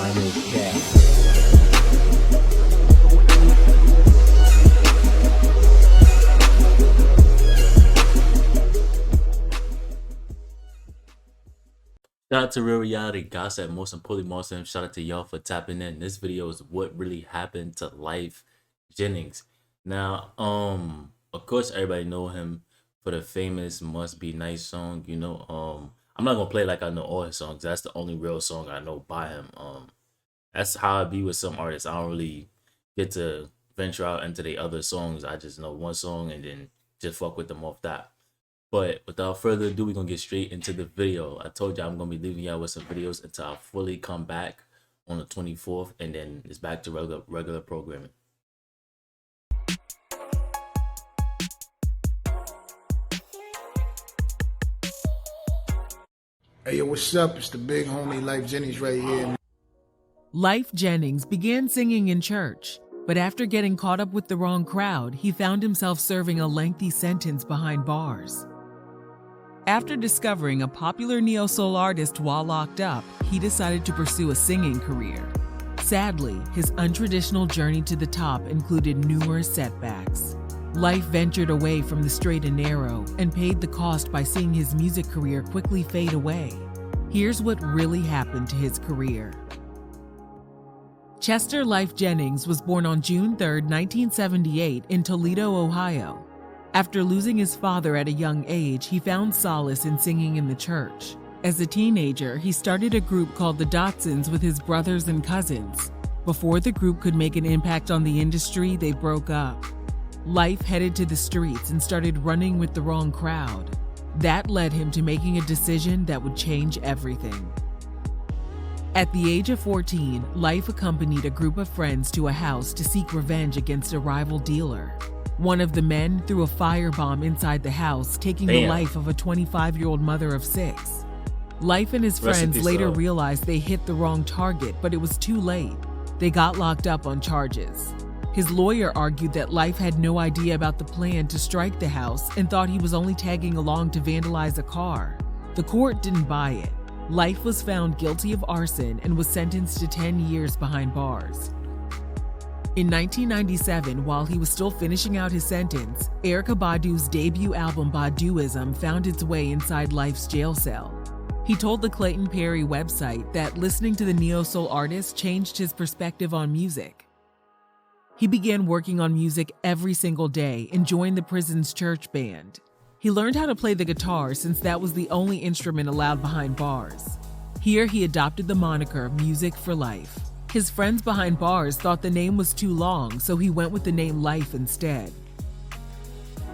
final chapter. Shout out to Real Reality Gossip, most importantly, Martin. Shout out to y'all for tapping in. This video is what really happened to Lyfe Jennings. Now, of course, everybody know him for the famous "Must Be Nice" song. You know, I'm not gonna play like I know all his songs. That's the only real song I know by him. That's how I be with some artists. I don't really get to venture out into the other songs. I just know one song and then just fuck with them off that. But without further ado, we're going to get straight into the video. I told you I'm going to be leaving y'all with some videos until I fully come back on the 24th. And then it's back to regular programming. Hey, yo, what's up? It's the big homie Lyfe Jennings right here. Lyfe Jennings began singing in church, but after getting caught up with the wrong crowd, he found himself serving a lengthy sentence behind bars. After discovering a popular neo-soul artist while locked up, he decided to pursue a singing career. Sadly, his untraditional journey to the top included numerous setbacks. Lyfe ventured away from the straight and narrow and paid the cost by seeing his music career quickly fade away. Here's what really happened to his career. Chester Lyfe Jennings was born on June 3, 1978 in Toledo, Ohio. After losing his father at a young age, he found solace in singing in the church. As a teenager, he started a group called the Dotsons with his brothers and cousins. Before the group could make an impact on the industry, they broke up. Lyfe headed to the streets and started running with the wrong crowd. That led him to making a decision that would change everything. At the age of 14, Lyfe accompanied a group of friends to a house to seek revenge against a rival dealer. One of the men threw a firebomb inside the house, taking the life of a 25-year-old mother of 6. Lyfe and his friends later realized they hit the wrong target, but it was too late. They got locked up on charges. His lawyer argued that Lyfe had no idea about the plan to strike the house and thought he was only tagging along to vandalize a car. The court didn't buy it. Lyfe was found guilty of arson and was sentenced to 10 years behind bars. In 1997, while he was still finishing out his sentence, Erykah Badu's debut album Baduism found its way inside Lyfe's jail cell. He told the Clayton Perry website that listening to the neo-soul artist changed his perspective on music. He began working on music every single day and joined the prison's church band. He learned how to play the guitar since that was the only instrument allowed behind bars. Here he adopted the moniker Music for Lyfe. His friends behind bars thought the name was too long, so he went with the name Lyfe instead.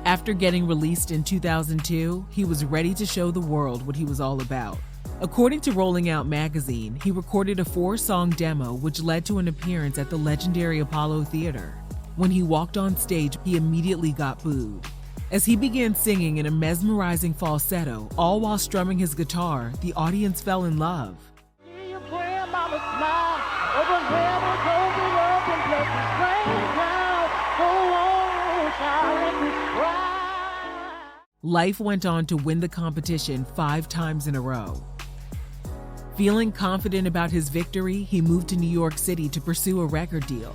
After getting released in 2002, he was ready to show the world what he was all about. According to Rolling Out magazine, he recorded a 4-song demo which led to an appearance at the legendary Apollo Theater. When he walked on stage, he immediately got booed. As he began singing in a mesmerizing falsetto, all while strumming his guitar, the audience fell in love. Lyfe went on to win the competition 5 times in a row. Feeling confident about his victory, he moved to New York City to pursue a record deal.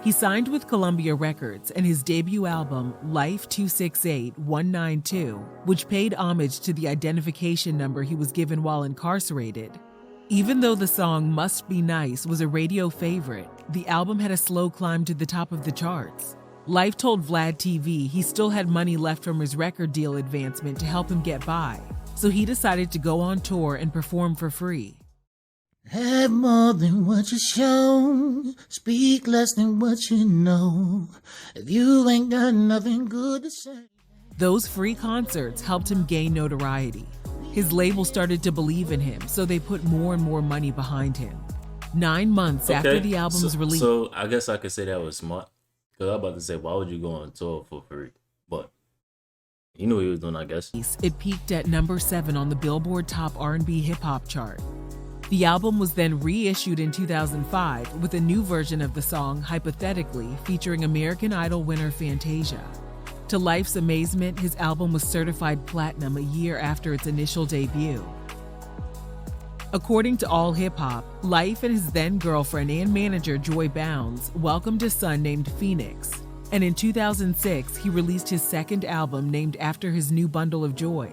He signed with Columbia Records, and his debut album, Lyfe 268-192, which paid homage to the identification number he was given while incarcerated. Even though the song Must Be Nice was a radio favorite, the album had a slow climb to the top of the charts. Lyfe told Vlad TV he still had money left from his record deal advancement to help him get by, so he decided to go on tour and perform for free. Have more than what you show, speak less than what you know. If you ain't got nothing good to say. Those free concerts helped him gain notoriety. His label started to believe in him, so they put more and more money behind him. 9 months after the album's release. So I guess I could say that was smart. Because I was about to say, why would you go on tour for free? But you knew what he was doing, I guess. It peaked at number 7 on the Billboard Top R&B Hip Hop chart. The album was then reissued in 2005 with a new version of the song, Hypothetically, featuring American Idol winner Fantasia. To Lyfe's amazement, his album was certified platinum a year after its initial debut. According to All Hip Hop, Lyfe and his then girlfriend and manager Joy Bounds welcomed a son named Phoenix. And in 2006, he released his second album named after his new bundle of joy.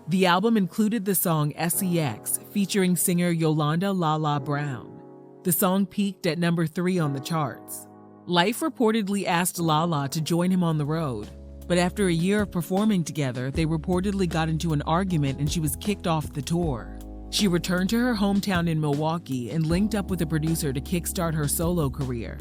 The album included the song SEX featuring singer Yolanda Lala Brown. The song peaked at number 3 on the charts. Lyfe reportedly asked Lala to join him on the road, but after a year of performing together, they reportedly got into an argument and she was kicked off the tour. She returned to her hometown in Milwaukee and linked up with a producer to kickstart her solo career.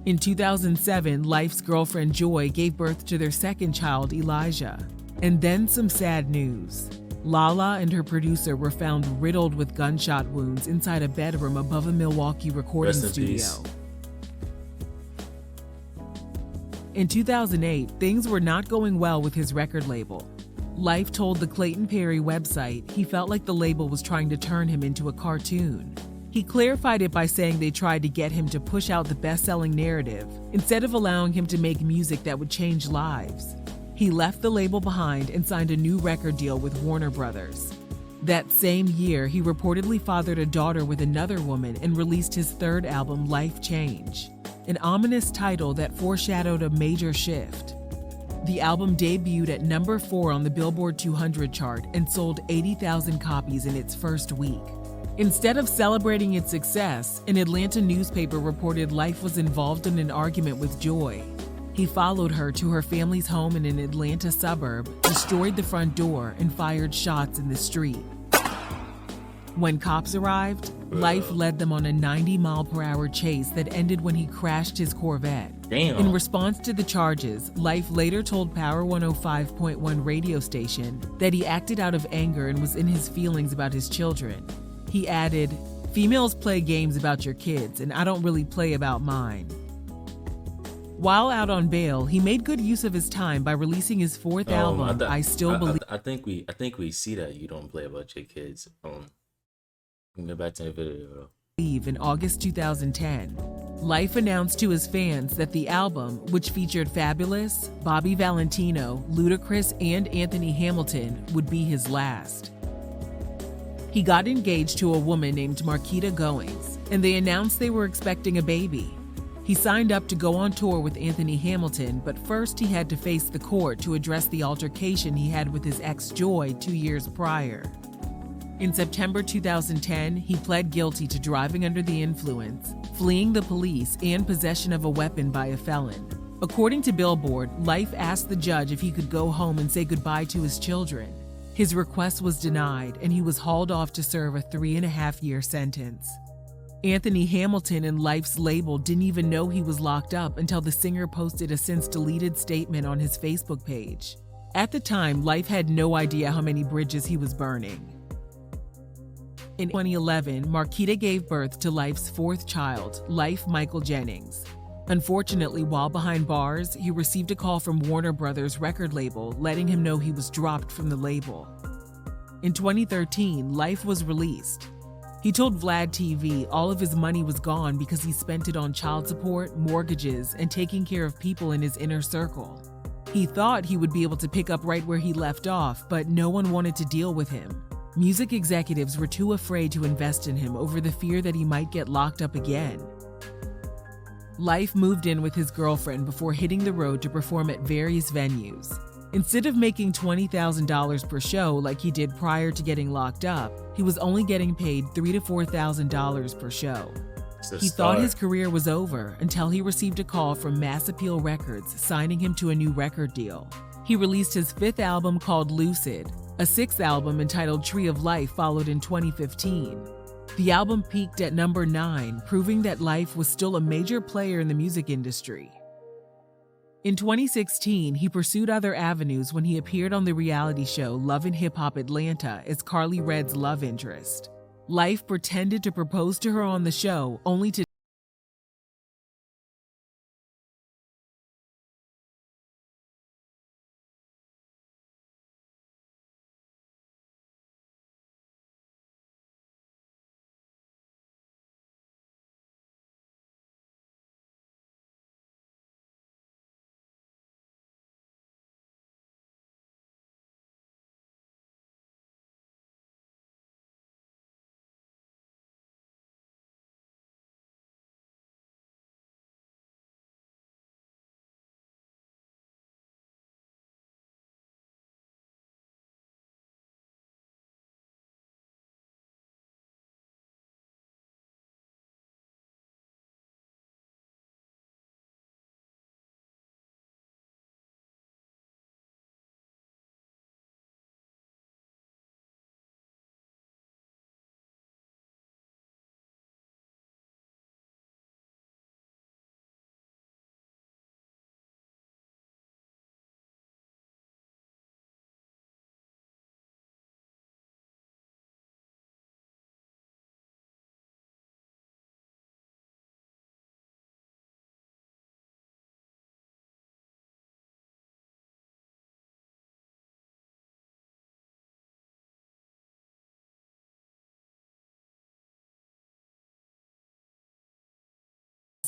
In 2007, Lyfe's girlfriend Joy gave birth to their second child, Elijah. And then some sad news. Lala and her producer were found riddled with gunshot wounds inside a bedroom above a Milwaukee recording studio. Peace. In 2008, things were not going well with his record label. Lyfe told the Clayton Perry website he felt like the label was trying to turn him into a cartoon. He clarified it by saying they tried to get him to push out the best-selling narrative instead of allowing him to make music that would change lives. He left the label behind and signed a new record deal with Warner Brothers. That same year, he reportedly fathered a daughter with another woman and released his third album, Lyfe Change, an ominous title that foreshadowed a major shift. The album debuted at number 4 on the Billboard 200 chart and sold 80,000 copies in its first week. Instead of celebrating its success, an Atlanta newspaper reported Lyfe was involved in an argument with Joy. He followed her to her family's home in an Atlanta suburb, destroyed the front door, and fired shots in the street. When cops arrived, Lyfe led them on a 90-mile-per-hour chase that ended when he crashed his Corvette. Damn. In response to the charges, Lyfe later told Power 105.1 radio station that he acted out of anger and was in his feelings about his children. He added, "Females play games about your kids, and I don't really play about mine." While out on bail, he made good use of his time by releasing his fourth album, I Still Believe. I think we see that you don't play about your kids. Go back to the video. In August 2010, Lyfe announced to his fans that the album, which featured Fabulous, Bobby Valentino, Ludacris, and Anthony Hamilton, would be his last. He got engaged to a woman named Marquita Goings, and they announced they were expecting a baby. He signed up to go on tour with Anthony Hamilton, but first he had to face the court to address the altercation he had with his ex Joy 2 years prior. In September 2010, he pled guilty to driving under the influence, fleeing the police, and possession of a weapon by a felon. According to Billboard, Lyfe asked the judge if he could go home and say goodbye to his children. His request was denied, and he was hauled off to serve a 3.5-year sentence. Anthony Hamilton and Lyfe's label didn't even know he was locked up until the singer posted a since-deleted statement on his Facebook page. At the time, Lyfe had no idea how many bridges he was burning. In 2011, Marquita gave birth to Lyfe's fourth child, Lyfe Michael Jennings. Unfortunately, while behind bars, he received a call from Warner Brothers record label letting him know he was dropped from the label. In 2013, Lyfe was released. He told Vlad TV all of his money was gone because he spent it on child support, mortgages, and taking care of people in his inner circle. He thought he would be able to pick up right where he left off, but no one wanted to deal with him. Music executives were too afraid to invest in him over the fear that he might get locked up again. Lyfe moved in with his girlfriend before hitting the road to perform at various venues. Instead of making $20,000 per show like he did prior to getting locked up, he was only getting paid $3,000 to $4,000 per show. He thought his career was over until he received a call from Mass Appeal Records signing him to a new record deal. He released his fifth album called Lucid. A sixth album entitled Tree of Life followed in 2015. The album peaked at number 9, proving that Lyfe was still a major player in the music industry. In 2016, he pursued other avenues when he appeared on the reality show Love and Hip Hop Atlanta as Carly Red's love interest. Lyfe pretended to propose to her on the show only to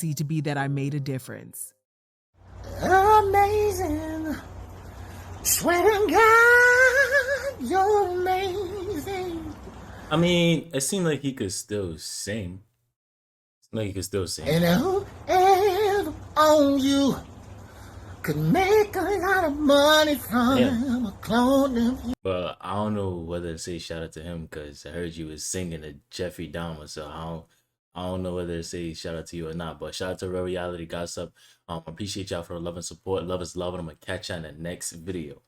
to be that I made a difference. Amazing. Swear to God, you're amazing. I mean, it seemed like he could still sing. Like he could still sing. And whoever on you could make a lot of money from a clone of you. But I don't know whether to say shout out to him because I heard you was singing to Jeffrey Dahmer, so I don't know whether to say shout out to you or not. But shout out to Real Reality Gossip. Appreciate y'all for the love and support. Love is love, and I'm gonna catch you in the next video.